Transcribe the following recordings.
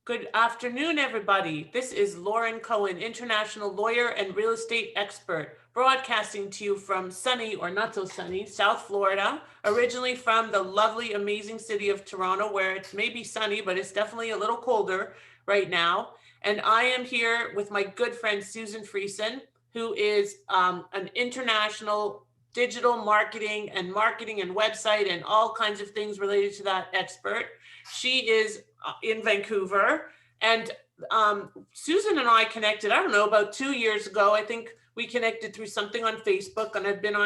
Good afternoon, everybody. This is Lauren Cohen, international lawyer and real estate expert, broadcasting to you from sunny or not so sunny South Florida, originally from the lovely, amazing city of Toronto, where it's maybe sunny, but it's definitely a little colder right now. And I am here with my good friend, Susan Friesen, who is an international digital marketing and website and all kinds of things related to that expert. She is in Vancouver. And Susan and I connected, I don't know, about 2 years ago. I think we connected through something on Facebook, and I've been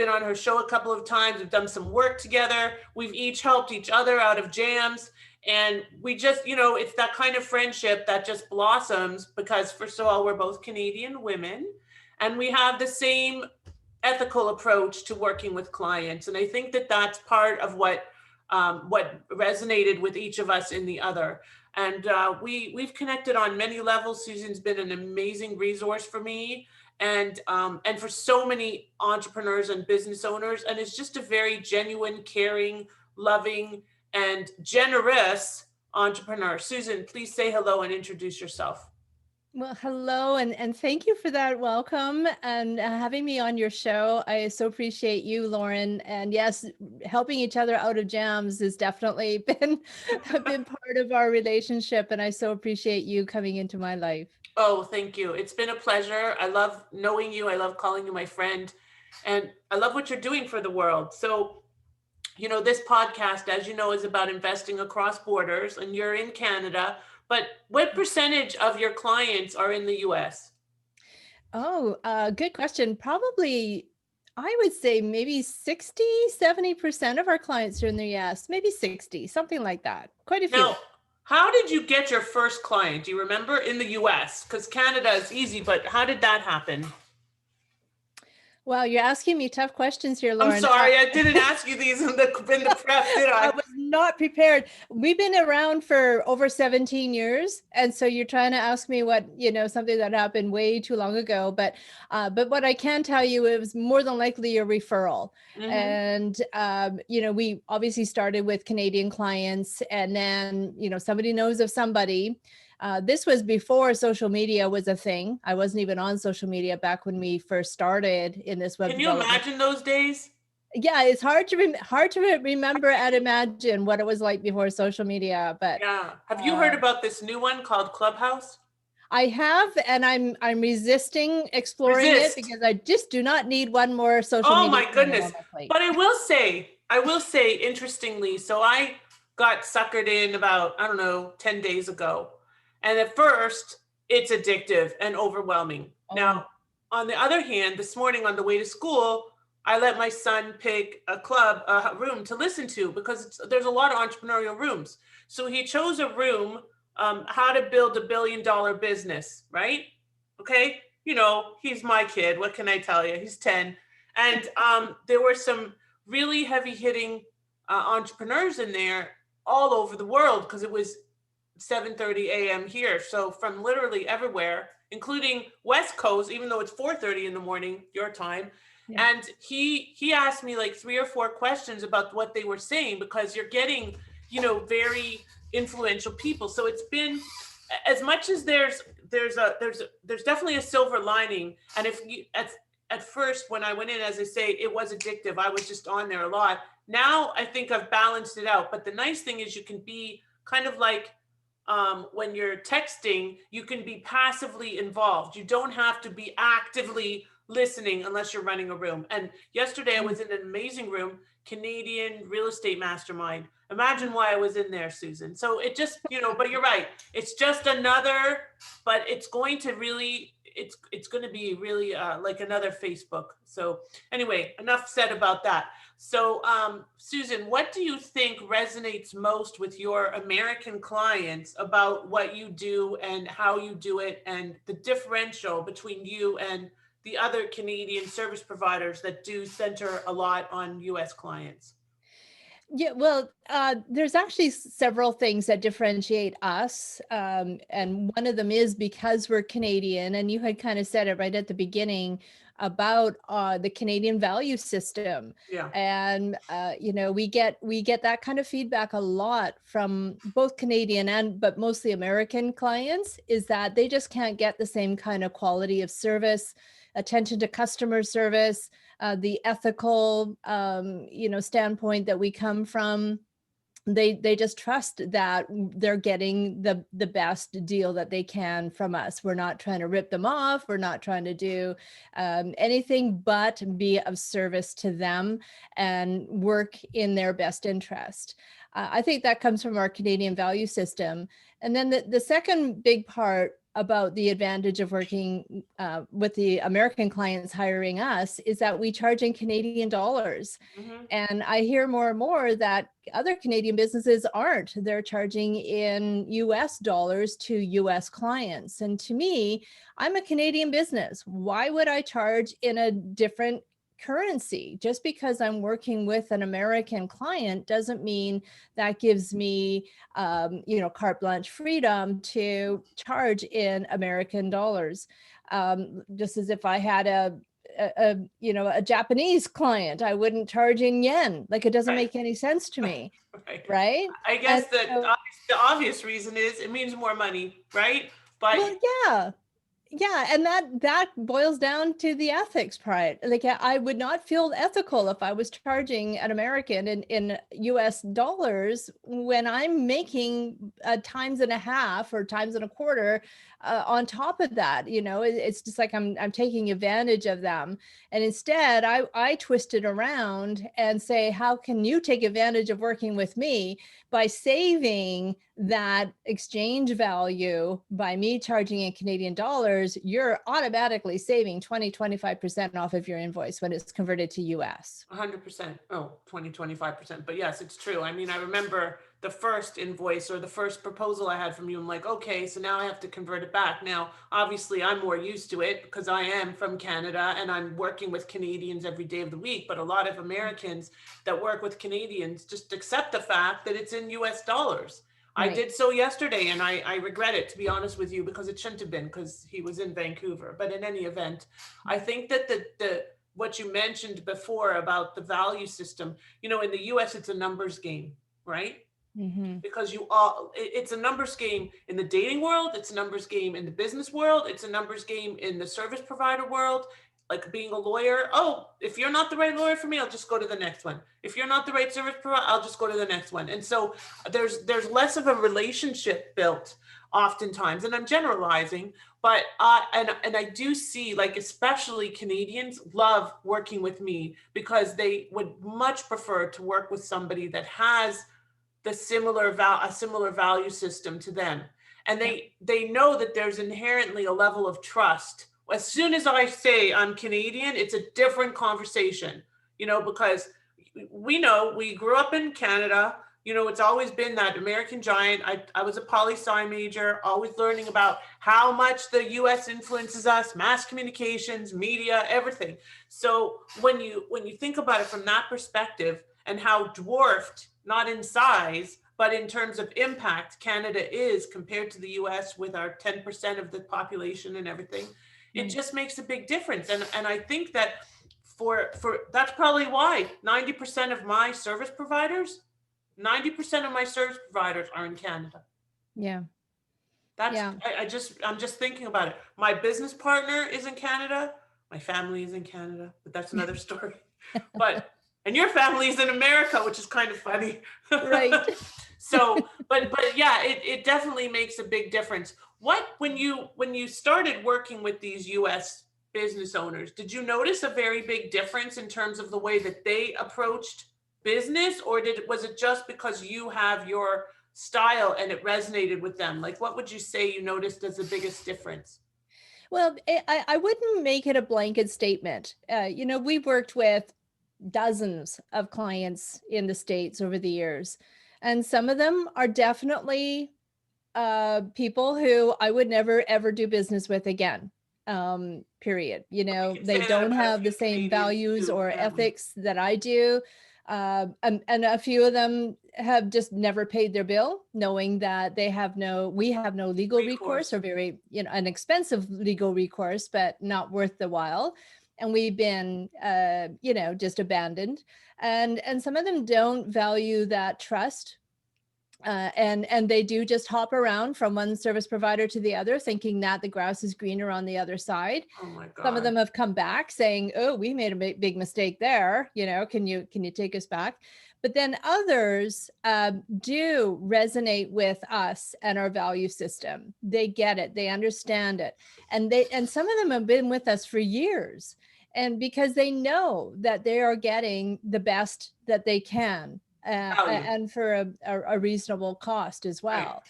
on her show a couple of times. We've done some work together. We've each helped each other out of jams. And we just, it's that kind of friendship that just blossoms because, first of all, we're both Canadian women and we have the same ethical approach to working with clients. And I think that that's part of what resonated with each of us in the other. And we've connected on many levels. Susan's been an amazing resource for me and for so many entrepreneurs and business owners. And it's just a very genuine, caring, loving, and generous entrepreneur. Susan, please say hello and introduce yourself. Well, hello, and thank you for that welcome and having me on your show. I so appreciate you, Lauren. And yes, helping each other out of jams has definitely been part of our relationship. And I so appreciate you coming into my life. Oh, thank you. It's been a pleasure. I love knowing you. I love calling you my friend. And I love what you're doing for the world. So, this podcast, as you know, is about investing across borders, and you're in Canada. But what percentage of your clients are in the US? Oh, good question. Probably, I would say maybe 60-70% of our clients are in the US, maybe 60, something like that. Quite a few. Now, how did you get your first client? Do you remember in the US? Because Canada is easy, but how did that happen? Well, you're asking me tough questions here, I'm Lauren. sorry, I didn't ask you these in the prep, did I I? was not prepared. We've been around for over 17 years. And so you're trying to ask me what, something that happened way too long ago. But what I can tell you, it was more than likely a referral. Mm-hmm. And, we obviously started with Canadian clients, and then, somebody knows of somebody. This was before social media was a thing. I wasn't even on social media back when we first started in this web Can you development. imagine those days? Yeah, it's hard to remember and imagine what it was like before social media. But Yeah. Have you heard about this new one called Clubhouse? I have, and I'm resisting exploring it Resist. because I just do not need one more social Oh media my channel goodness. on my plate. But I will say, interestingly, so I got suckered in about, I don't know, 10 days ago. And at first, it's addictive and overwhelming. Oh, Now, on the other hand, this morning on the way to school, I let my son pick a room to listen to because there's a lot of entrepreneurial rooms. So he chose a room, how to build $1 billion business, right? Okay. He's my kid. What can I tell you? He's 10. And there were some really heavy hitting entrepreneurs in there all over the world because it was 7:30 a.m. here. So from literally everywhere, including West Coast, even though it's 4:30 in the morning, your time. yeah. And he asked me like 3 or 4 questions about what they were saying because you're getting, very influential people. So it's been as much as there's definitely a silver lining. And if you at first when I went in, as I say, it was addictive. I was just on there a lot. Now I think I've balanced it out. But the nice thing is you can be kind of like when you're texting, you can be passively involved. You don't have to be actively listening unless you're running a room. And yesterday I was in an amazing room, Canadian real estate mastermind. Imagine why I was in there, Susan. So it just, but you're right. It's just another, but it's going to really, it's going to be really like another Facebook. So anyway, enough said about that. So Susan, what do you think resonates most with your American clients about what you do and how you do it and the differential between you and the other Canadian service providers that do center a lot on US clients? Yeah, well, there's actually several things that differentiate us. And one of them is because we're Canadian, and you had kind of said it right at the beginning. about the Canadian value system. Yeah. And we get that kind of feedback a lot from both Canadian but mostly American clients, is that they just can't get the same kind of quality of service, attention to customer service, the ethical standpoint that we come from. They just trust that they're getting the best deal that they can from us. We're not trying to rip them off. We're not trying to do anything but be of service to them and work in their best interest. I think that comes from our Canadian value system. And then the second big part about the advantage of working with the American clients hiring us is that we charge in Canadian dollars. Mm-hmm. And I hear more and more that other Canadian businesses aren't. They're charging in US dollars to US clients. And to me, I'm a Canadian business. Why would I charge in a different currency? Just because I'm working with an American client doesn't mean that gives me carte blanche freedom to charge in American dollars. Just as if I had a Japanese client, I wouldn't charge in yen. Like, it doesn't Right. make any sense to me. Right. Right. I guess And the obvious reason is it means more money, right? But well, yeah, and that boils down to the ethics part. Like, I would not feel ethical if I was charging an American in US dollars when I'm making times and a half or times and a quarter on top of that. It's just like I'm taking advantage of them. And instead, I twist it around and say, how can you take advantage of working with me by saving that exchange value by me charging in Canadian dollars? You're automatically saving 25% off of your invoice when it's converted to US. 100%. Oh, 25%. But yes, it's true. I mean, I remember the first invoice or the first proposal I had from you. I'm like, okay, so now I have to convert it back. Now, obviously, I'm more used to it because I am from Canada and I'm working with Canadians every day of the week. But a lot of Americans that work with Canadians just accept the fact that it's in US dollars. I did so yesterday, and I regret it, to be honest with you, because it shouldn't have been, because he was in Vancouver. But in any event, I think that the what you mentioned before about the value system, in the US, it's a numbers game, right? Mm-hmm. Because it's a numbers game in the dating world, it's a numbers game in the business world, it's a numbers game in the service provider world. Like being a lawyer, if you're not the right lawyer for me, I'll just go to the next one. If you're not the right service provider, I'll just go to the next one. And so there's less of a relationship built oftentimes, and I'm generalizing, but and I do see, like, especially Canadians love working with me because they would much prefer to work with somebody that has a similar value system to them, and they know that there's inherently a level of trust. As soon as I say I'm Canadian, it's a different conversation, because we grew up in Canada. It's always been that American giant. I was a poli-sci major, always learning about how much the US influences us, mass communications, media, everything. So when you think about it from that perspective, and how dwarfed, not in size, but in terms of impact, Canada is compared to the US with our 10% of the population and everything, it just makes a big difference. And I think that for that's probably why 90% of my service providers are in Canada. Yeah. I'm just thinking about it. My business partner is in Canada. My family is in Canada, but that's another story. And your family is in America, which is kind of funny. Right. So, but yeah, it definitely makes a big difference. When you started working with these US business owners, did you notice a very big difference in terms of the way that they approached business, or was it just because you have your style and it resonated with them? Like, what would you say you noticed as the biggest difference? Well, I wouldn't make it a blanket statement. We've worked with dozens of clients in the States over the years, and some of them are definitely people who I would never, ever do business with again. Period. They don't have the same values or ethics that I do. And a few of them have just never paid their bill, knowing that we have no legal recourse, or very, an expensive legal recourse, but not worth the while. and we've been, just abandoned. And some of them don't value that trust. And they do just hop around from one service provider to the other, thinking that the grass is greener on the other side. Oh my Some of God. them have come back saying, "Oh, we made a big mistake there. Can you take us back?" But then others do resonate with us and our value system. They get it. They understand it, and some of them have been with us for years, and because they know that they are getting the best that they can, Value. and for a reasonable cost as Right. well.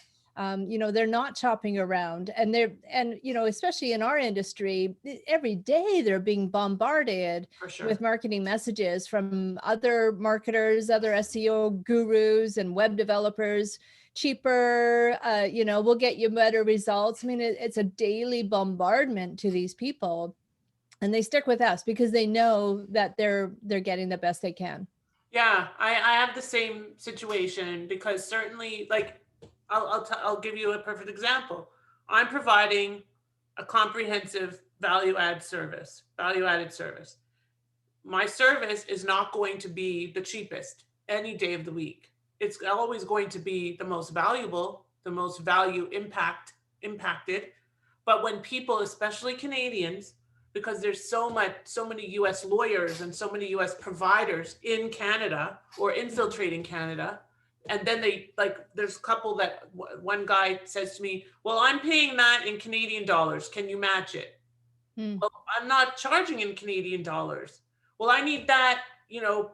They're not shopping around, and especially in our industry, every day they're being bombarded For sure. with marketing messages from other marketers, other SEO gurus and web developers. Cheaper, we'll get you better results. I mean, it's a daily bombardment to these people, and they stick with us because they know that they're getting the best they can. Yeah, I have the same situation because certainly, like, I'll give you a perfect example. I'm providing a comprehensive value added service. My service is not going to be the cheapest any day of the week. It's always going to be the most valuable, the most value impacted. But when people, especially Canadians, because there's so many US lawyers and so many US providers in Canada or infiltrating Canada, and then they, like, there's a couple that one guy says to me, "Well, I'm paying that in Canadian dollars. Can you match it?" Hmm. Well, I'm not charging in Canadian dollars. Well, I need that,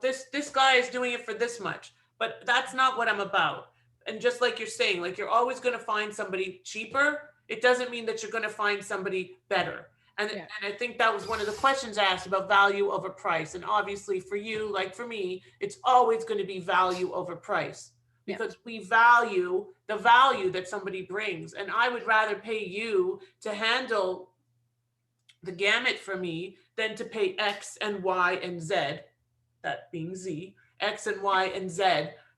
this guy is doing it for this much. But that's not what I'm about. And just like you're saying, like, you're always going to find somebody cheaper. It doesn't mean that you're going to find somebody better. Yeah. And I think that was one of the questions asked about value over price. And obviously for you, like for me, it's always going to be value over price Yeah. because we value the value that somebody brings. And I would rather pay you to handle the gamut for me than to pay X and Y and Z, that being Z, X and Y and Z,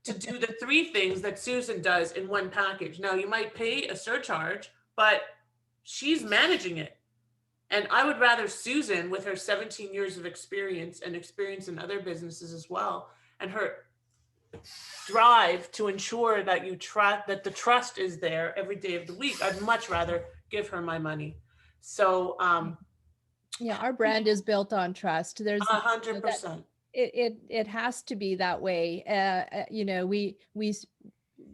to do the three things that Susan does in one package. Now, you might pay a surcharge, but she's managing it. And I would rather Susan, with her 17 years of experience and experience in other businesses as well, and her drive to ensure that that the trust is there every day of the week, I'd much rather give her my money. So Yeah, our brand is built on trust. There's a that 100%. it has to be that way.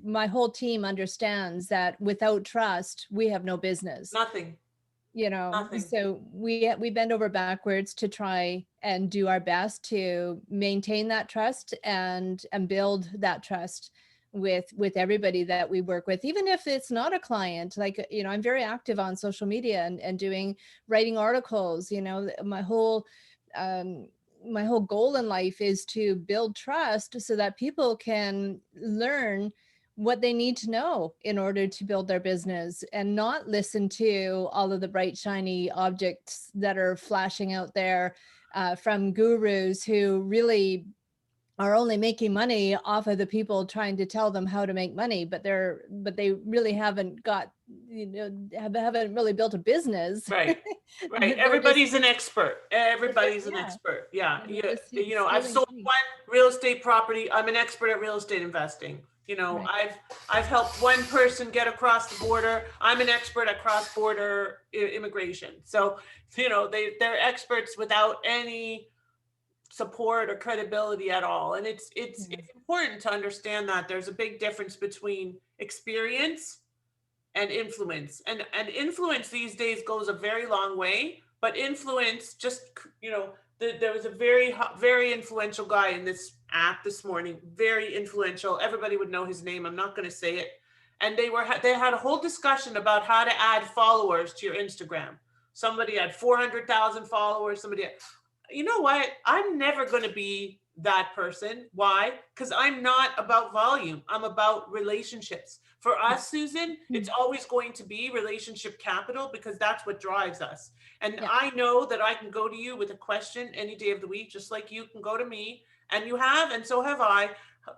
My whole team understands that without trust, we have no business. Nothing. Nothing. So we bend over backwards to try and do our best to maintain that trust and build that trust with everybody that we work with, even if it's not a client. Like, I'm very active on social media and writing articles. Um my whole goal in life is to build trust so that people can learn what they need to know in order to build their business, and not listen to all of the bright shiny objects that are flashing out there from gurus who really are only making money off of the people trying to tell them how to make money, but they really haven't got, haven't really built a business. Right. Right. They're just Everybody's an expert. Everybody's an yeah, expert. Yeah. they're just I've stealing sold money. one real estate property. I'm an expert at real estate investing. Right. I've helped one person get across the border. I'm an expert at cross-border immigration. So, they're experts without any support or credibility at all. And it's Yeah. important to understand that there's a big difference between experience and influence. And influence these days goes a very long way, but influence just, there was a very influential guy in this app this morning, very influential. Everybody would know his name. I'm not going to say it. And they had a whole discussion about how to add followers to your Instagram. Somebody had 400,000 followers. You know what? I'm never going to be that person. Why? Because I'm not about volume. I'm about relationships. For us, Susan, it's always going to be relationship capital because that's what drives us. And Yeah. I know that I can go to you with a question any day of the week, just like you can go to me, and you have, and so have I.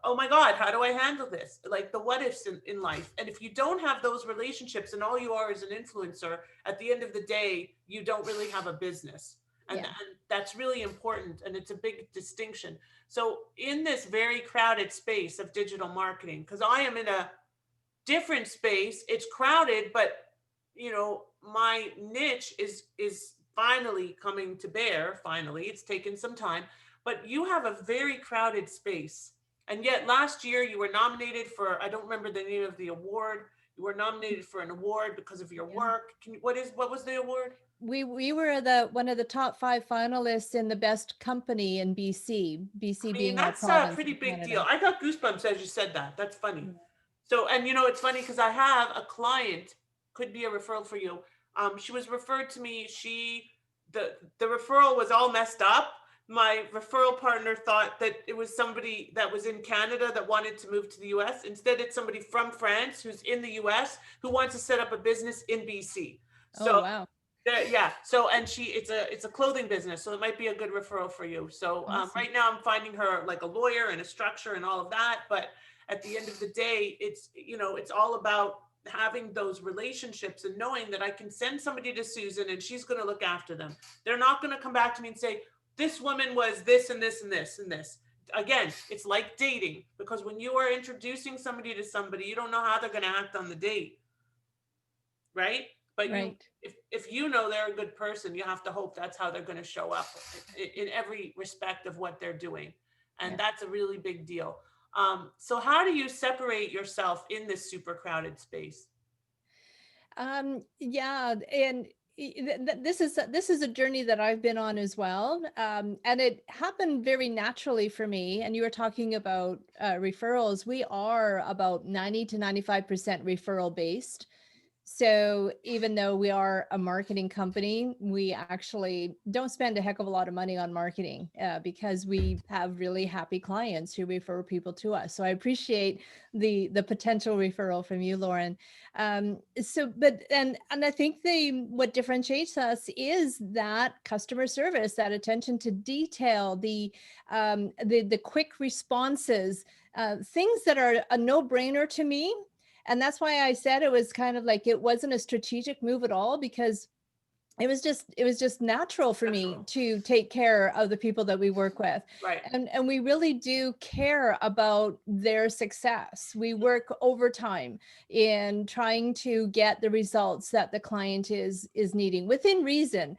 Oh my God, how do I handle this? Like the what ifs in life. And if you don't have those relationships and all you are is an influencer, at the end of the day, you don't really have a business. And Yeah. that's really important. And it's a big distinction. So in this very crowded space of digital marketing, because I am in a different space, it's crowded, but my niche is finally coming to bear. Finally, it's taken some time, but you have a very crowded space. And yet last year you were nominated for, I don't remember the name of the award. You were nominated for an award because of your Yeah. work. What was the award? We were the one of the top 5 finalists in the best company in BC I mean, being our that's a province pretty in big deal. Canada. I got goosebumps as you said that. That's funny. Yeah. So, and it's funny because I have a client, could be a referral for you. She was referred to me. The referral was all messed up. My referral partner thought that it was somebody that was in Canada that wanted to move to the US. Instead, it's somebody from France who's in the US who wants to set up a business in BC. Oh, So wow. yeah. So, and it's a clothing business, so it might be a good referral for you. So Awesome. right now I'm finding her like a lawyer and a structure and all of that. But at the end of the day, it's all about having those relationships and knowing that I can send somebody to Susan and she's going to look after them. They're not going to come back to me and say, this woman was this and this and this and this. Again, it's like dating, because when you are introducing somebody to somebody, you don't know how they're going to act on the date, right? But Right. if you know they're a good person, you have to hope that's how they're going to show up in every respect of what they're doing. And Yeah. that's a really big deal. So how do you separate yourself in this super crowded space? Yeah, and this is a journey that I've been on as well, and it happened very naturally for me. And you were talking about referrals. We are about 90 to 95% referral based. So even though we are a marketing company, we actually don't spend a heck of a lot of money on marketing because we have really happy clients who refer people to us. So I appreciate the potential referral from you, Lauren. And I think what differentiates us is that customer service, that attention to detail, the quick responses, things that are a no brainer to me. And that's why I said it was kind of like it wasn't a strategic move at all, because it was just natural for me Natural. to take care of the people that we work with. Right. And we really do care about their success. We work overtime in trying to get the results that the client is needing within reason.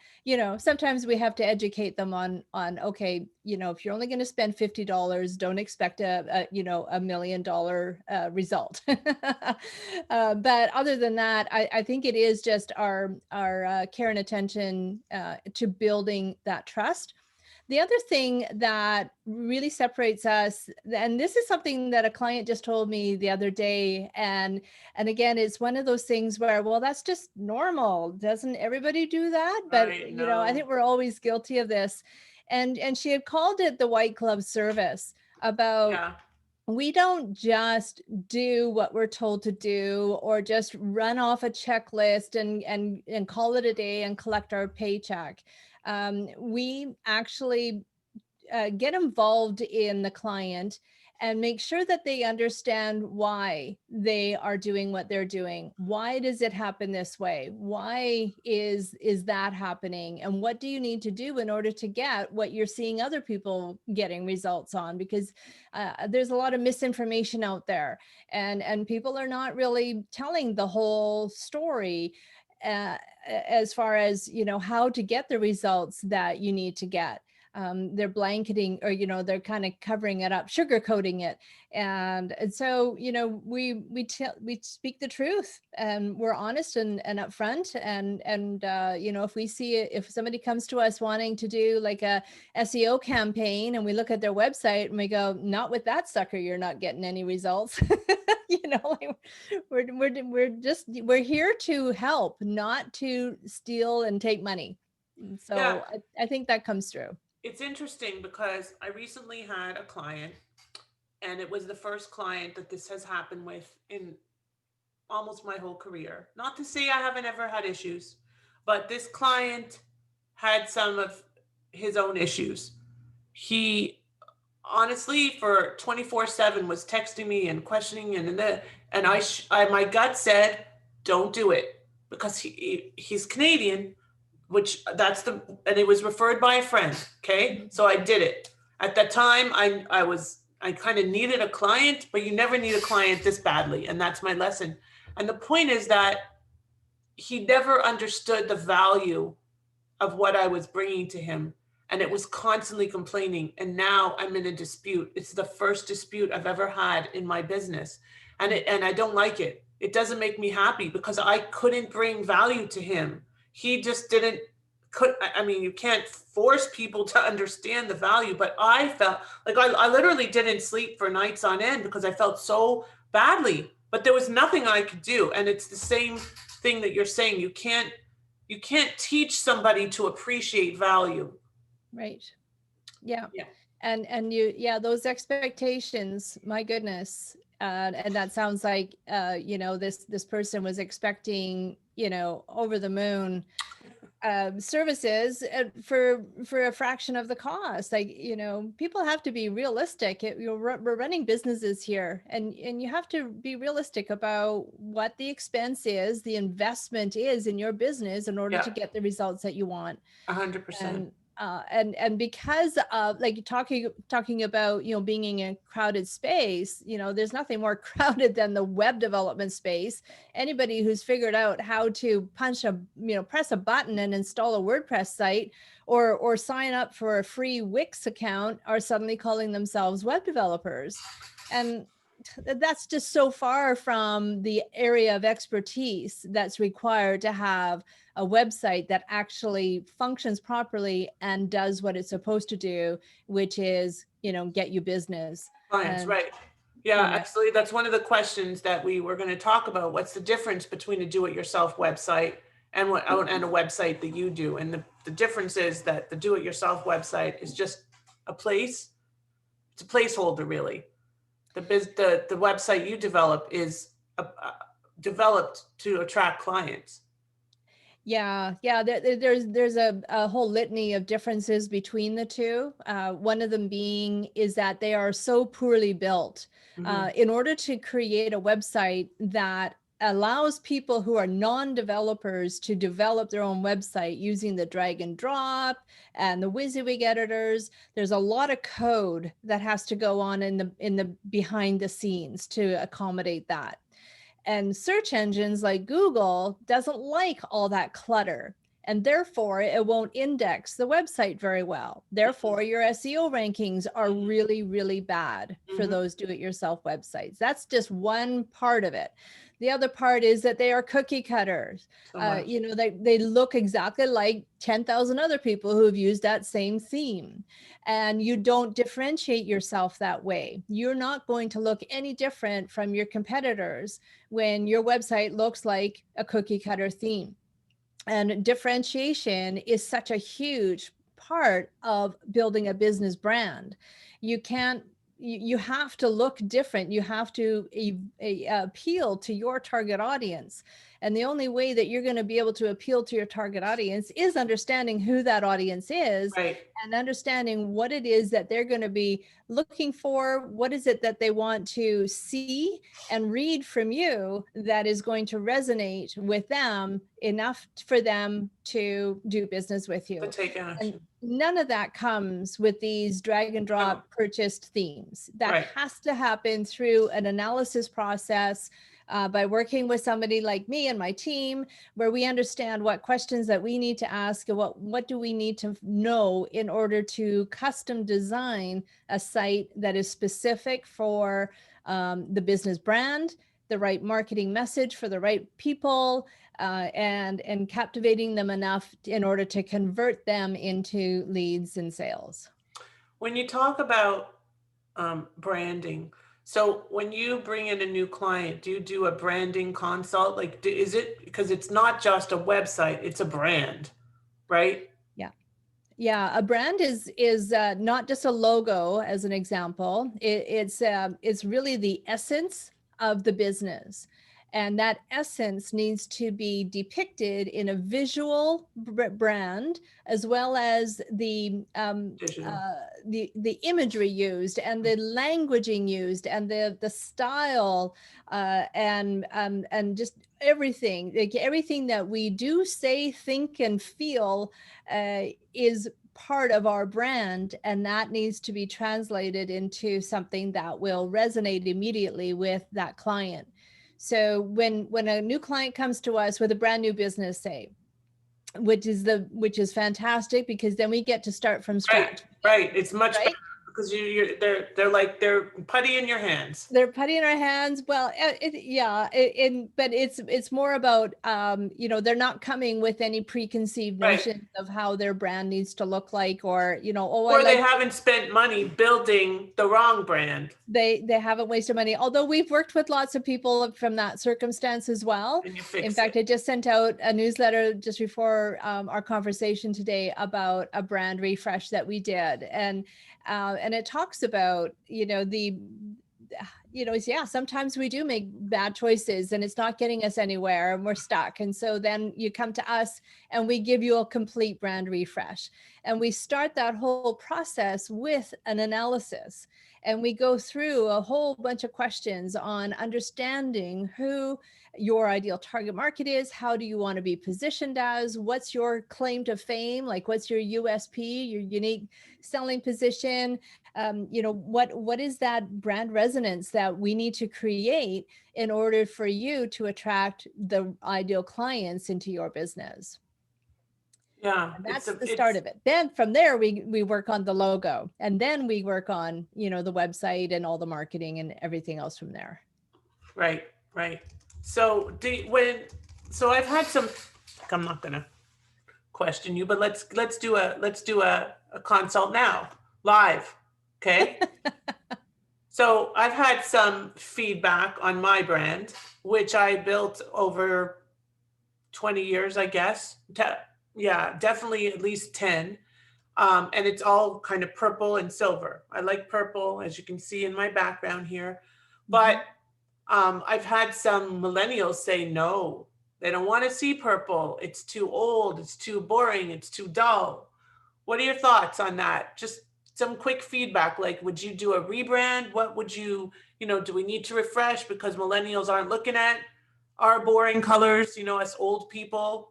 Sometimes we have to educate them on okay, if you're only going to spend $50, don't expect a $1 million result. But other than that, I think it is just our care and attention to building that trust. The other thing that really separates us, and this is something that a client just told me the other day, and again, it's one of those things where, well, that's just normal. Doesn't everybody do that? But Right. I No. think we're always guilty of this. And she had called it the white glove service. About, Yeah. we don't just do what we're told to do, or just run off a checklist and call it a day and collect our paycheck. We actually get involved in the client and make sure that they understand why they are doing what they're doing. Why does it happen this way? Why is that happening? And what do you need to do in order to get what you're seeing other people getting results on? Because there's a lot of misinformation out there, and people are not really telling the whole story as far as how to get the results that you need to get. They're blanketing, or they're kind of covering it up, sugarcoating it. And so we speak the truth, and we're honest and upfront. And if somebody comes to us wanting to do like a SEO campaign, and we look at their website and we go, not with that sucker, you're not getting any results. Like, we're here to help, not to steal and take money. And Yeah. so I think that comes through. It's interesting because I recently had a client, and it was the first client that this has happened with in almost my whole career. Not to say I haven't ever had issues, but this client had some of his own issues. He honestly, for 24/7, was texting me and questioning, and my gut said, don't do it, because he's Canadian. and it was referred by a friend. Okay. Mhm. So I did it. At that time, I kind of needed a client, but you never need a client this badly. And that's my lesson. And the point is that he never understood the value of what I was bringing to him. And it was constantly complaining. And now I'm in a dispute. It's the first dispute I've ever had in my business. And I don't like it. It doesn't make me happy because I couldn't bring value to him. He just didn't I mean, you can't force people to understand the value, but I felt like I literally didn't sleep for nights on end because I felt so badly, but there was nothing I could do. And it's the same thing that you're saying. You can't teach somebody to appreciate value. Right. Yeah. Yeah. And yeah, those expectations, my goodness. And that sounds like, this person was expecting, over the moon services for a fraction of the cost. Like, people have to be realistic. We're running businesses here, and you have to be realistic about what the expense is, the investment is in your business in order Yeah. to get the results that you want. 100%. And because of, like, talking about, being in a crowded space, there's nothing more crowded than the web development space. Anybody who's figured out how to press a button and install a WordPress site or sign up for a free Wix account are suddenly calling themselves web developers. And that's just so far from the area of expertise that's required to have a website that actually functions properly and does what it's supposed to do, which is, get you business. Clients, And, right. Yeah, you know, absolutely. That's one of the questions that we were going to talk about. What's the difference between a do-it-yourself website and and a website that you do? And the difference is that the do-it-yourself website is just a place. It's a placeholder, really. The website you develop is developed to attract clients. Yeah, there's a whole litany of differences between the two. One of them being is that they are so poorly built. Mhm. In order to create a website that allows people who are non-developers to develop their own website using the drag and drop and the WYSIWYG editors, there's a lot of code that has to go on in the behind the scenes to accommodate that. And search engines like Google doesn't like all that clutter. And therefore, it won't index the website very well. Therefore, your SEO rankings are really, really bad for Mhm. those do-it-yourself websites. That's just one part of it. The other part is that they are cookie cutters. So much. They look exactly like 10,000 other people who have used that same theme. And you don't differentiate yourself that way. You're not going to look any different from your competitors when your website looks like a cookie cutter theme. And differentiation is such a huge part of building a business brand. You can't you have to look different. You have to appeal to your target audience. And the only way that you're going to be able to appeal to your target audience is understanding who that audience is Right. and understanding what it is that they're going to be looking for. What is it that they want to see and read from you that is going to resonate with them enough for them to do business with To you. take And action. none of that comes with these drag and No. drop purchased themes. That Right. has to happen through an analysis process by working with somebody like me and my team, where we understand what questions that we need to ask and what do we need to know in order to custom design a site that is specific for the business brand, the right marketing message for the right people, and captivating them enough in order to convert them into leads and sales. When you talk about branding, so when you bring in a new client, do you do a branding consult? Like, is it because it's not just a website; it's a brand, right? Yeah. Yeah, a brand is not just a logo, as an example. It's really the essence of the business. And that essence needs to be depicted in a visual brand, as well as Digital. The imagery used and the languaging used and the style, and just everything, like everything that we do, say, think, and feel is part of our brand, and that needs to be translated into something that will resonate immediately with that client. So when a new client comes to us with a brand new business, say, which is fantastic, because then we get to start from scratch. Right. It's much better Right? because they're putty in your hands. They're putty in our hands. Well, but it's more about, they're not coming with any preconceived Right. notions of how their brand needs to look like, or, oh, I Or they like, haven't spent money building the wrong brand they haven't wasted money. Although we've worked with lots of people from that circumstance as well. and you In fix fact, it. I just sent out a newsletter just before our conversation today about a brand refresh that we did, and it talks about, yeah, sometimes we do make bad choices and it's not getting us anywhere and we're stuck. And so then you come to us and we give you a complete brand refresh. And we start that whole process with an analysis. And we go through a whole bunch of questions on understanding who your ideal target market is. How do you want to be positioned as? What's your claim to fame? Like, what's your USP, your unique selling position? What is that brand resonance that we need to create in order for you to attract the ideal clients into your business? Yeah, And that's the start of it. Then from there, we work on the logo, and then we work on, the website and all the marketing and everything else from there. right. So so I've had some. I'm not gonna question you, but let's do a consult now live. Okay. So I've had some feedback on my brand, which I built over 20 years, I guess. Yeah, definitely at least 10. And it's all kind of purple and silver. I like purple, as you can see in my background here. But I've had some millennials say no, they don't want to see purple. It's too old, it's too boring, it's too dull. What are your thoughts on that? Just some quick feedback. Like, would you do a rebrand? What would do we need to refresh because millennials aren't looking at our boring colors, us old people,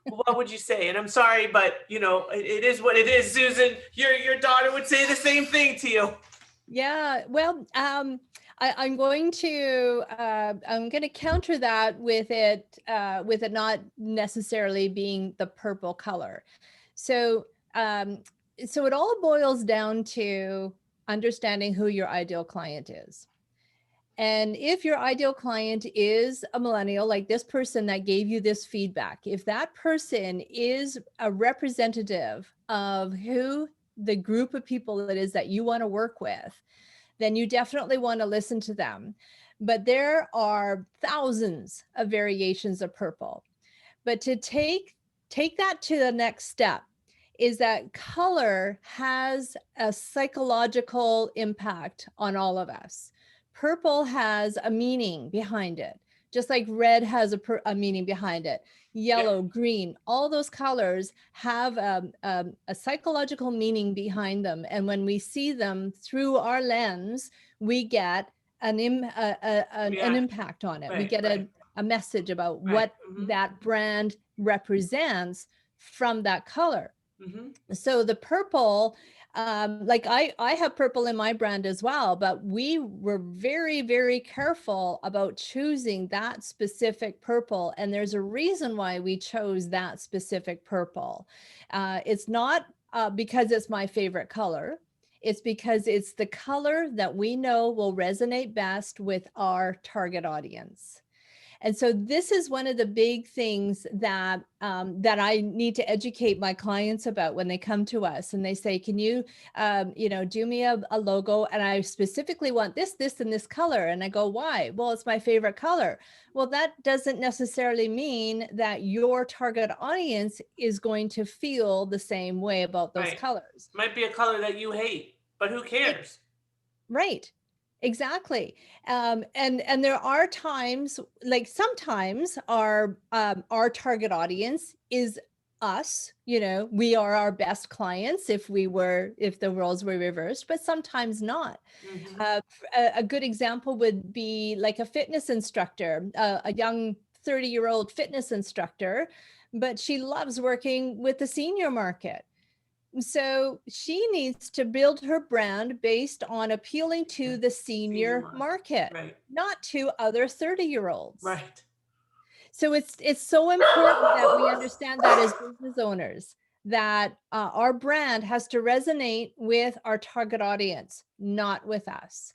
what would you say? And I'm sorry, but it is what it is, Susan. Your daughter would say the same thing to you. Yeah, well, I'm going to counter that with it not necessarily being the purple color. So so it all boils down to understanding who your ideal client is. And if your ideal client is a millennial, like this person that gave you this feedback, if that person is a representative of who the group of people it is that you want to work with, then you definitely want to listen to them. But there are thousands of variations of purple. But to take that to the next step is that color has a psychological impact on all of us. Purple has a meaning behind it, just like red has a meaning behind it. Yellow, green, all those colors have a psychological meaning behind them. And when we see them through our lens, we get an impact on it. We get a message about what that brand represents from that color. So the purple, like I have purple in my brand as well, but we were very, very careful about choosing that specific purple. And there's a reason why we chose that specific purple. It's not because it's my favorite color. It's because it's the color that we know will resonate best with our target audience. And so this is one of the big things that I need to educate my clients about when they come to us and they say, can you, do me a logo? And I specifically want this, and this color. And I go, why? Well, it's my favorite color. Well, that doesn't necessarily mean that your target audience is going to feel the same way about those colors. Might be a color that you hate, but who cares? Right. Exactly. And there are times, like sometimes our target audience is us, we are our best clients if the roles were reversed, but sometimes not. Hmm. A good example would be like a fitness instructor, a young 30-year-old fitness instructor, but she loves working with the senior market. So she needs to build her brand based on appealing to the Senior senior market. market, Right. not to other 30-year-olds. Right. So it's so important that we understand that as business owners, that our brand has to resonate with our target audience, not with us.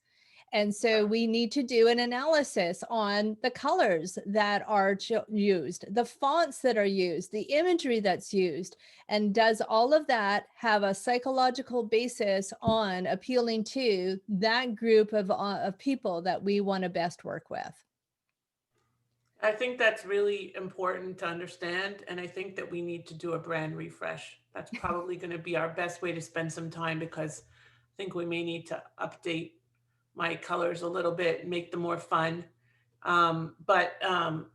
And so we need to do an analysis on the colors that are used, the fonts that are used, the imagery that's used, and does all of that have a psychological basis on appealing to that group of people that we want to best work with? I think that's really important to understand. And I think that we need to do a brand refresh. That's probably going to be our best way to spend some time, because I think we may need to update my colors a little bit and make them more fun. Um, but um,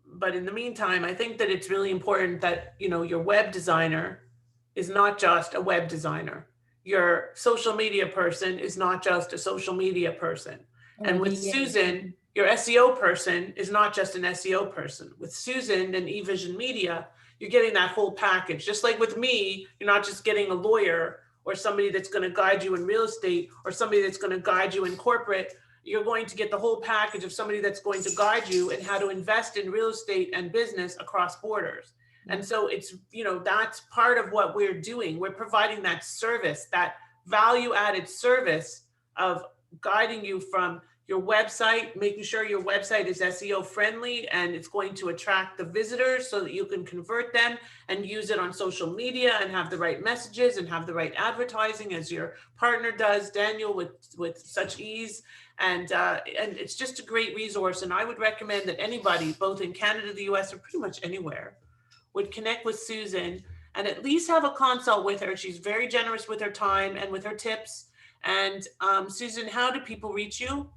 but in the meantime, I think that it's really important that your web designer is not just a web designer. Your social media person is not just a social media person. Or a And with VA. Susan, your SEO person is not just an SEO person. With Susan and eVision Media, you're getting that whole package. Just like with me, you're not just getting a lawyer or somebody that's going to guide you in real estate or somebody that's going to guide you in corporate. You're going to get the whole package of somebody that's going to guide you in how to invest in real estate and business across borders. Yeah. And so that's part of what we're doing. We're providing that service, that value added service of guiding you from your website, making sure your website is SEO friendly and it's going to attract the visitors so that you can convert them and use it on social media and have the right messages and have the right advertising, as your partner does, Daniel, with such ease. And it's just a great resource. And I would recommend that anybody, both in Canada, the US, or pretty much anywhere, would connect with Susan and at least have a consult with her. She's very generous with her time and with her tips. And Susan, how do people reach you?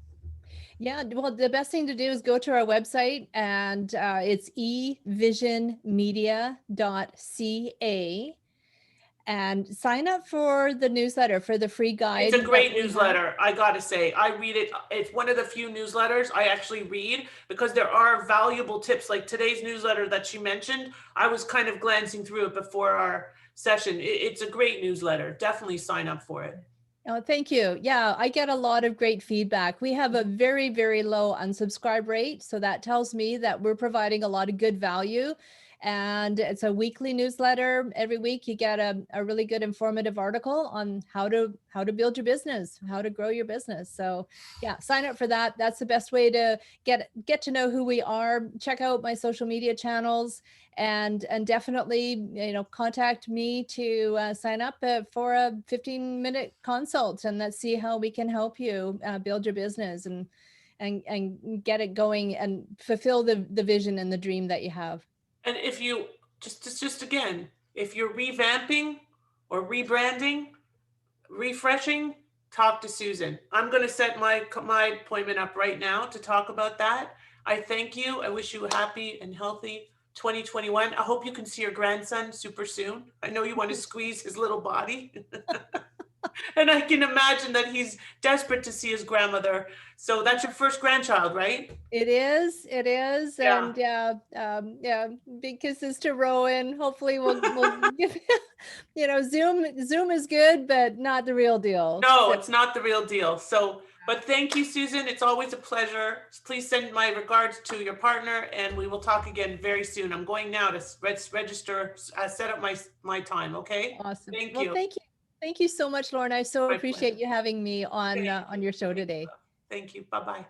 Yeah, well, the best thing to do is go to our website, and it's evisionmedia.ca, and sign up for the newsletter, for the free It's a guide that great we have. newsletter. I got to say, I read it. It's one of the few newsletters I actually read because there are valuable tips. Like today's newsletter that she mentioned, I was kind of glancing through it before our session. It's a great newsletter. Definitely sign up for it. Oh, thank you. Yeah, I get a lot of great feedback. We have a very, very low unsubscribe rate. So that tells me that we're providing a lot of good value. And it's a weekly newsletter. Every week you get a really good informative article on how to build your business, how to grow your business. So yeah, sign up for that. That's the best way to get to know who we are. Check out my social media channels, and definitely contact me to sign up for a 15-minute consult, and let's see how we can help you build your business and get it going and fulfill the vision and the dream that you have. And if you just again, if you're revamping or rebranding, refreshing, talk to Susan. I'm going to set my appointment up right now to talk about that. I thank you. I wish you a happy and healthy 2021. I hope you can see your grandson super soon. I know you want to squeeze his little body. And I can imagine that he's desperate to see his grandmother. So that's your first grandchild, right? It is, Yeah. and yeah, yeah, big kisses to Rowan. Hopefully, we'll give Zoom is good, but not the real deal. No, So it's not the real deal. So, but thank you, Susan. It's always a pleasure. Please send my regards to your partner, and we will talk again very soon. I'm going now to register, set up my time. Okay. awesome. Thank Well, you. thank you so much, Lauren. I so My appreciate pleasure. you having me Thank on your show you. today. Thank you. Bye bye.